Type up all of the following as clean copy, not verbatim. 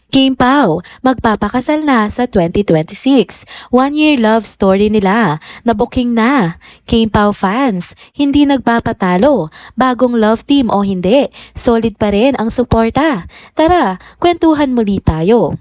Kim Pao, magpapakasal na sa 2026. One-year love story nila. Nabuking na. Kim Pao fans, hindi nagpapatalo. Bagong love team o hindi, solid pa rin ang suporta. Tara, kwentuhan muli tayo.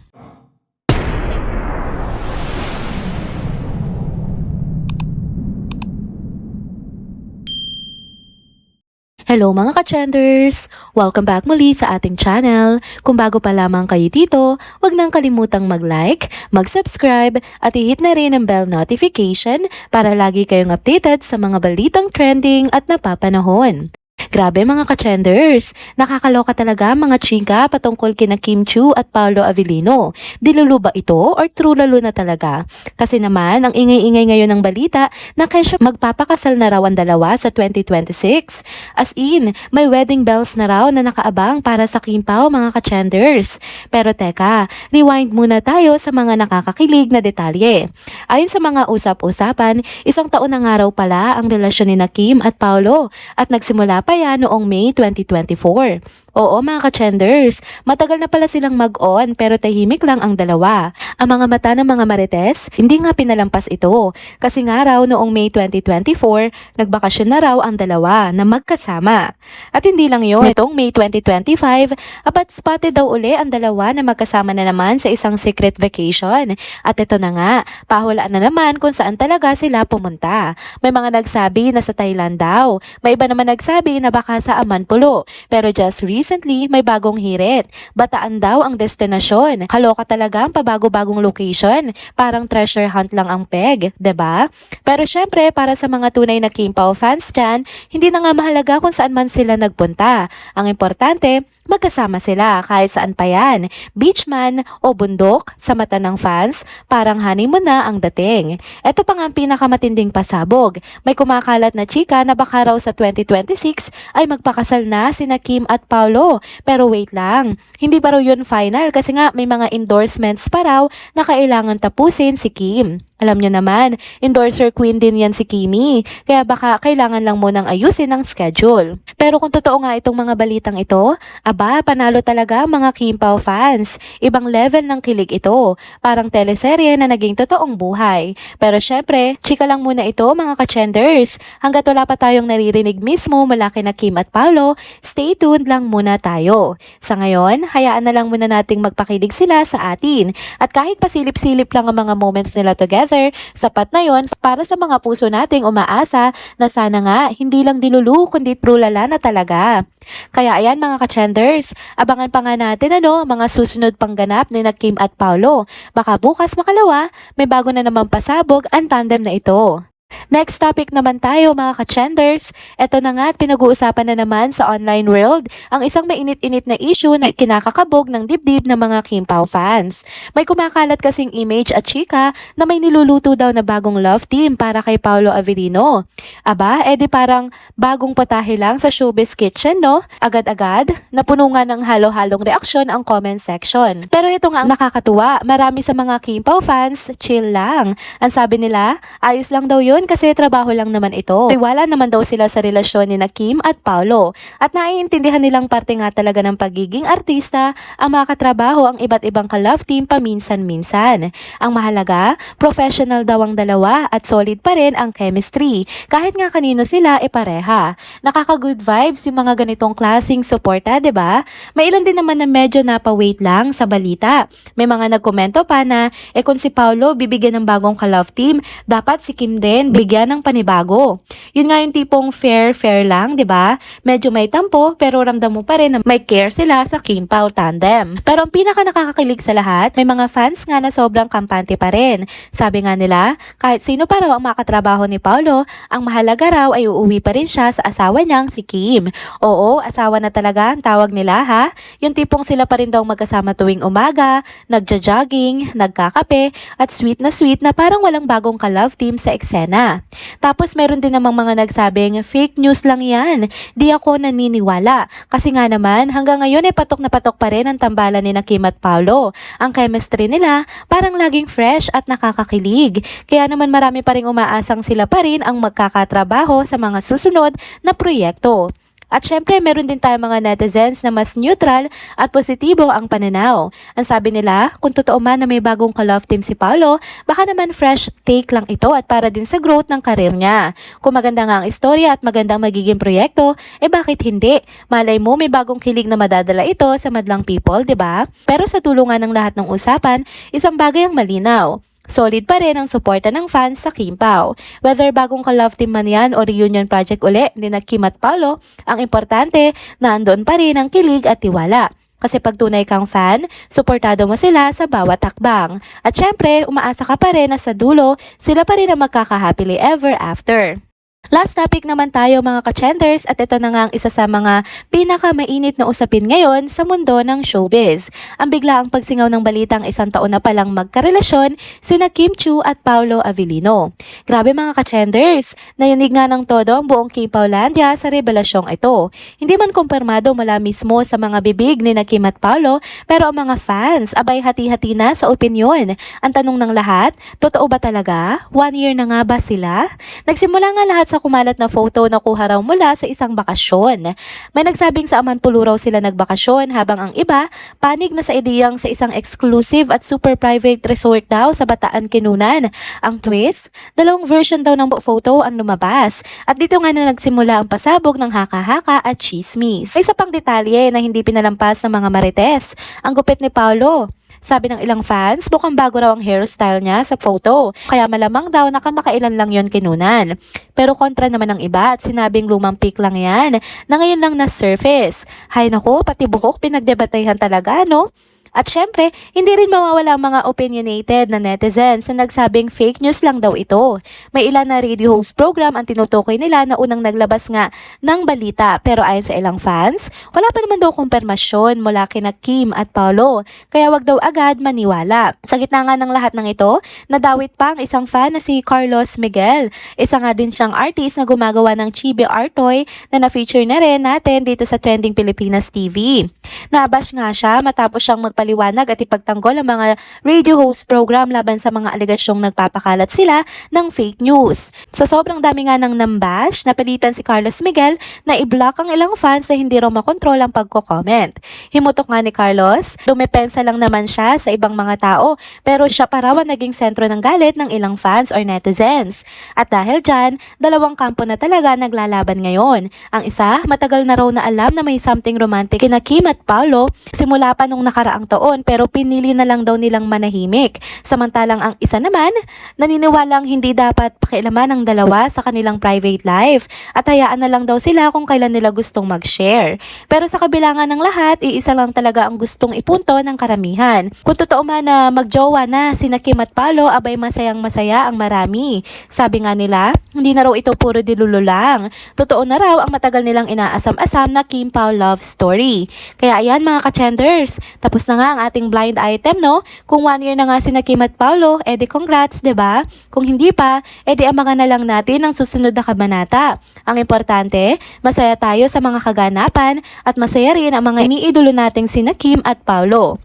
Hello mga ka-trenders! Welcome back muli sa ating channel. Kung bago pa lamang kayo dito, huwag nang kalimutang mag-like, mag-subscribe at i-hit na rin ang bell notification para lagi kayong updated sa mga balitang trending at napapanahon. Grabe mga ka-trenders, nakakaloka talaga mga chika patungkol kina Kim Chiu at Paolo Avellino. Dilulu ba ito or true lalo na talaga? Kasi naman ang ingay-ingay ngayon ng balita na kesyo magpapakasal na raw ang dalawa sa 2026. As in, may wedding bells na raw na nakaabang para sa Kim Pao mga ka-trenders. Pero teka, rewind muna tayo sa mga nakakakilig na detalye. Ayon sa mga usap-usapan, isang taon na nga raw pala ang relasyon ni na Kim at Paolo at nagsimula pa yan noong May 2024. Oo mga ka-trenders, matagal na pala silang mag-on pero tahimik lang ang dalawa. Ang mga mata ng mga marites, hindi nga pinalampas ito. Kasi nga raw noong May 2024, nagbakasyon na raw ang dalawa na magkasama. At hindi lang yun, itong May 2025, apat spotted daw uli ang dalawa na magkasama na naman sa isang secret vacation. At ito na nga, pahulaan na naman kung saan talaga sila pumunta. May mga nagsabi na sa Thailand daw, may iba naman nagsabi na baka sa Amanpulo. Pero just recently, may bagong hirit. Bataan daw ang destinasyon. Kaloka talaga ang pabago-bagong location. Parang treasure hunt lang ang peg, 'di ba? Pero syempre, para sa mga tunay na Kim Pao fans dyan, hindi na nga mahalaga kung saan man sila nagpunta. Ang importante, magkasama sila kahit saan pa yan. Beach man o bundok, sa mata ng fans, parang honeymoon na ang dating. Ito pa nga ang pinakamatinding pasabog. May kumakalat na chika na baka raw sa 2026 ay magpakasal na sina Kim at Paolo. Pero wait lang, hindi ba raw yun final kasi nga may mga endorsements pa raw na kailangan tapusin si Kim. Alam nyo naman, endorser queen din yan si Kimi, kaya baka kailangan lang munang ayusin ang schedule. Pero kung totoo nga itong mga balitang ito, aba, panalo talaga mga Kim Pao fans. Ibang level ng kilig ito, parang teleserye na naging totoong buhay. Pero syempre, chika lang muna ito mga ka-trenders. Hanggat wala pa tayong naririnig mismo mula kina Kim at Paolo, stay tuned lang muna tayo. Sa ngayon, hayaan na lang muna nating magpakilig sila sa atin. At kahit pasilip-silip lang ang mga moments nila together, sapat na yon para sa mga puso nating umaasa na sana nga hindi lang dilulu kundi true lala na talaga. Kaya ayan mga ka-trenders, abangan pa nga natin mga susunod pang ganap ni na Kim at Paolo. Baka bukas makalawa, may bago na naman pasabog ang tandem na ito. Next topic naman tayo mga ka-trenders. Ito na nga at pinag-uusapan na naman sa online world ang isang mainit-init na issue na kinakakabog ng dibdib ng mga Kim Pao fans. May kumakalat kasing image at chika na may niluluto daw na bagong love team para kay Paolo Avellino. Aba, edi parang bagong putahe lang sa showbiz kitchen, no? Agad-agad, napuno nga ng halo-halong reaksyon ang comment section. Pero ito nga ang nakakatuwa, marami sa mga Kim Pao fans, chill lang. Ang sabi nila, ayos lang daw yun kasi trabaho lang naman ito. Tiwala naman daw sila sa relasyon ni na Kim at Paolo. At naiintindihan nilang parte nga talaga ng pagiging artista ang makatrabaho ang iba't ibang ka-love team paminsan-minsan. Ang mahalaga, professional daw ang dalawa at solid pa rin ang chemistry. Kahit nga kanino sila pareha. Nakaka-good vibes yung mga ganitong klaseng suporta, 'di ba? May ilan din naman na medyo napawait lang sa balita. May mga nagkomento pa na kung si Paolo bibigyan ng bagong ka-love team, dapat si Kim din bigyan ng panibago. Yun nga yung tipong fair lang, 'di ba? Medyo may tampo pero ramdam mo pa rin na may care sila sa Kim Pao tandem. Pero ang pinaka nakakakilig sa lahat, may mga fans nga na sobrang kampante pa rin. Sabi nga nila, kahit sino pa raw ang makatrabaho ni Paolo, ang mahalaga raw ay uuwi pa rin siya sa asawa niyang si Kim. Oo, asawa na talaga ang tawag nila ha. Yung tipong sila pa rin daw magkasama tuwing umaga, nagja-jogging, nagkakape, at sweet na parang walang bagong ka-love team sa eksena. Tapos meron din namang mga nagsabing fake news lang yan. Di ako naniniwala. Kasi nga naman hanggang ngayon patok na patok pa rin ang tambalan ni na Kim at Paolo. Ang chemistry nila parang laging fresh at nakakakilig. Kaya naman marami pa rin umaasang sila pa rin ang magkakatrabaho sa mga susunod na proyekto. At syempre, meron din tayong mga netizens na mas neutral at positibo ang pananaw. Ang sabi nila, kung totoo man na may bagong ka-love team si Paolo, baka naman fresh take lang ito at para din sa growth ng karir niya. Kung maganda nga ang istorya at magandang magiging proyekto, bakit hindi? Malay mo may bagong kilig na madadala ito sa madlang people, di ba? Pero sa tulungan ng lahat ng usapan, isang bagay ang malinaw. Solid pa rin ang suporta ng fans sa Kim Pao. Whether bagong ka-love team man yan o reunion project uli ni na Kim at Paolo, ang importante na andon pa rin ang kilig at tiwala. Kasi pag tunay kang fan, suportado mo sila sa bawat takbang. At syempre, umaasa ka pa rin na sa dulo, sila pa rin ang magkaka-happily ever after. Last topic naman tayo mga ka-chenders at ito na nga ang isa sa mga pinakamainit na usapin ngayon sa mundo ng showbiz. Ang biglaang pagsingaw ng balitang isang taon na palang magkarelasyon sina Kim Chiu at Paolo Avellino. Grabe mga ka-chenders, nayanig nga ng todo ang buong Kim Paulandia sa revelasyong ito. Hindi man kumpirmado mula mismo sa mga bibig ni na Kim at Paolo pero ang mga fans abay hati-hati na sa opinyon. Ang tanong ng lahat, totoo ba talaga? 1 year na nga ba sila? Nagsimula nga lahat sa kumalat na photo na kuha raw mula sa isang bakasyon. May nagsabing sa Amanpulo raw sila nagbakasyon habang ang iba panig na sa ideyang sa isang exclusive at super private resort daw sa Bataan, Kinunan. Ang twist, dalawang version daw ng photo ang lumabas at dito nga na nagsimula ang pasabog ng haka-haka at chismis. May isa pang detalye na hindi pinalampas ng mga marites, ang gupit ni Paolo. Sabi ng ilang fans, mukhang bago raw ang hairstyle niya sa photo. Kaya malamang daw nakamakailan lang yon Kinunan. Pero kontra naman ng iba at sinabing lumang pic lang yan na ngayon lang na-surface. Hay nako, pati buhok pinagdebatehan talaga, no? At syempre, hindi rin mawawala ang mga opinionated na netizens na nagsabing fake news lang daw ito. May ilan na radio host program ang tinutukoy nila na unang naglabas nga ng balita pero ayon sa ilang fans, wala pa naman daw kumpirmasyon mula kina Kim at Paolo kaya wag daw agad maniwala. Sa gitna nga ng lahat ng ito, nadawit pa ang isang fan na si Carlos Miguel. Isa nga din siyang artist na gumagawa ng chibi art toy na na-feature na rin natin dito sa Trending Pilipinas TV. Nabash nga siya matapos siyang magpaliwanag at ipagtanggol ang mga radio host program laban sa mga alegasyong nagpapakalat sila ng fake news. Sa sobrang dami nga ng nambash, napilitan si Carlos Miguel na i-block ang ilang fans na hindi raw makontrol ang pagko-comment. Himutok nga ni Carlos, dumepensa lang naman siya sa ibang mga tao pero siya pa raw ang naging sentro ng galit ng ilang fans or netizens. At dahil dyan, dalawang kampo na talaga naglalaban ngayon. Ang isa, matagal na raw na alam na may something romantic kina Kim at Paolo simula pa nung nakaraang taon pero pinili na lang daw nilang manahimik. Samantalang ang isa naman, naniniwalang hindi dapat pakialaman ng dalawa sa kanilang private life at hayaan na lang daw sila kung kailan nila gustong mag-share. Pero sa kabila nga ng lahat, iisa lang talaga ang gustong ipunto ng karamihan. Kung totoo man na magjowa na sina Kim at Paolo, abay masayang masaya ang marami. Sabi nga nila, hindi na raw ito puro dilulu lang. Totoo na raw ang matagal nilang inaasam-asam na Kim Pao love story. Kaya ayan mga ka-chenders, tapos na nga ang ating blind item, no? Kung 1 year na nga sina Kim at Paolo, edi congrats, 'di ba? Kung hindi pa, edi abangan na lang natin ang susunod na kabanata. Ang importante, masaya tayo sa mga kaganapan at masaya rin ang mga iniidolo nating sina Kim at Paolo.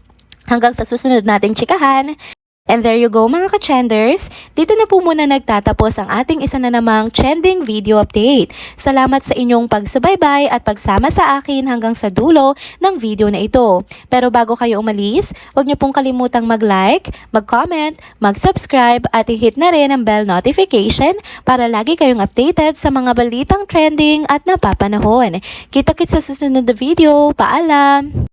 Hanggang sa susunod nating chikahan. And there you go mga ka-chenders, dito na po muna nagtatapos ang ating isa na namang trending video update. Salamat sa inyong pagsubaybay at pagsama sa akin hanggang sa dulo ng video na ito. Pero bago kayo umalis, huwag niyo pong kalimutang mag-like, mag-comment, mag-subscribe at i-hit na rin ang bell notification para lagi kayong updated sa mga balitang trending at napapanahon. Kita-kits sa susunod na video. Paalam!